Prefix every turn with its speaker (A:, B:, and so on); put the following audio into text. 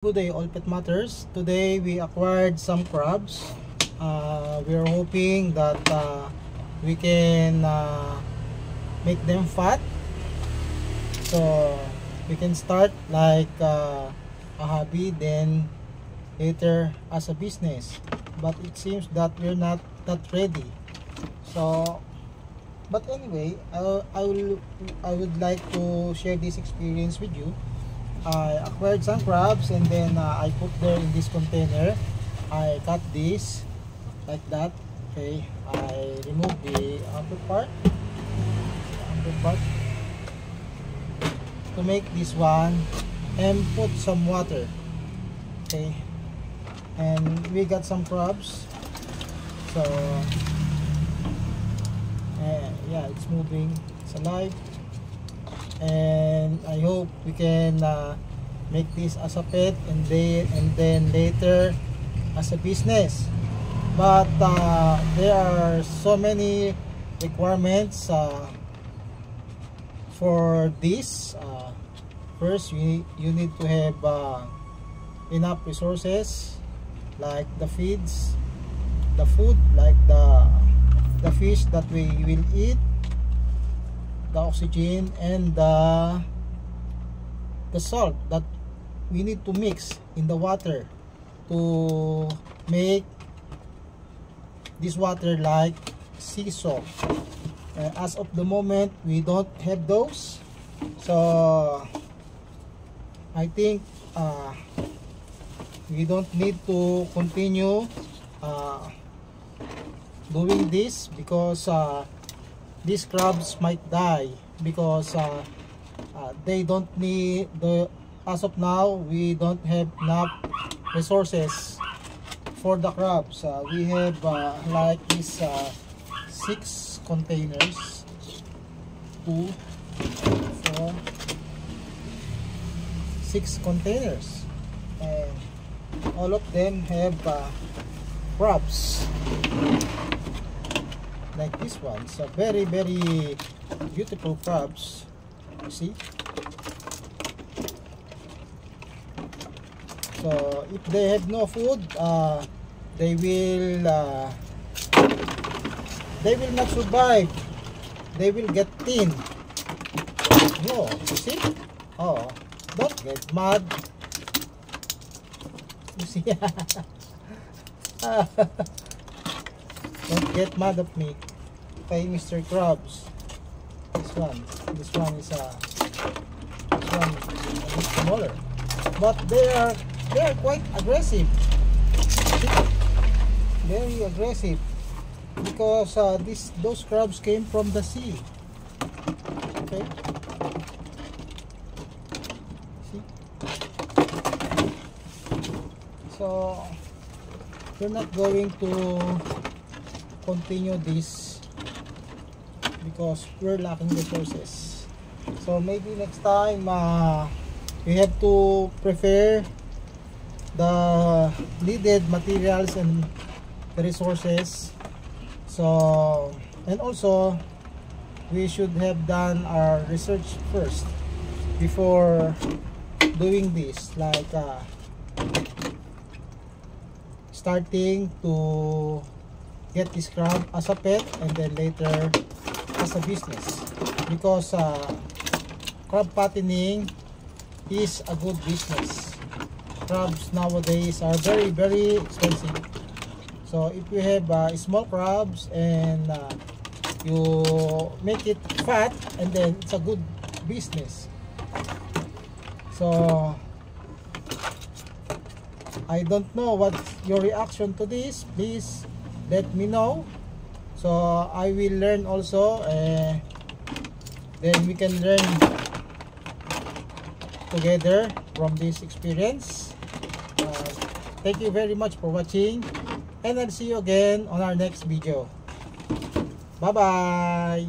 A: Good day, all pet matters. Today we acquired some crabs. We are hoping that we can make them fat, so we can start like a hobby, then later as a business. But it seems that we're not that ready. So, but anyway, I would like to share this experience with you. I acquired some crabs and then I put there in this container. I cut this like that. Okay, I remove the upper part, to make this one, and put some water. Okay, and we got some crabs. So yeah, it's moving, it's alive. And I hope we can make this as a pet and then later as a business. But there are so many requirements for this. First, you need to have enough resources, like the feeds, the food, like the fish that we will eat, the oxygen, and the salt that we need to mix in the water to make this water like sea salt. As of the moment, we don't have those, so I think we don't need to continue doing this, because these crabs might die, because they don't need as of now we don't have enough resources for the crabs. We have like this 6 containers, 2, 4, 6 containers, and all of them have crabs like this one. So very beautiful crabs, you see. So if they have no food, they will not survive. They will get thin. No, you see. Oh, don't get mad, you see. Don't get mad at me. Okay, Mr. Krabs. This one is a bit smaller, but they are quite aggressive. Very aggressive, because those crabs came from the sea. Okay. See? So we're not going to continue this because we're lacking resources. So maybe next time we have to prepare the needed materials and the resources. So, and also we should have done our research first before doing this, like starting to get this crab as a pet and then later as a business, because crab fattening is a good business. Crabs nowadays are very expensive. So if you have small crabs and you make it fat, and then it's a good business. So I don't know what's your reaction to this. Please let me know, so I will learn also, then we can learn together from this experience. Thank you very much for watching, and I'll see you again on our next video. Bye bye.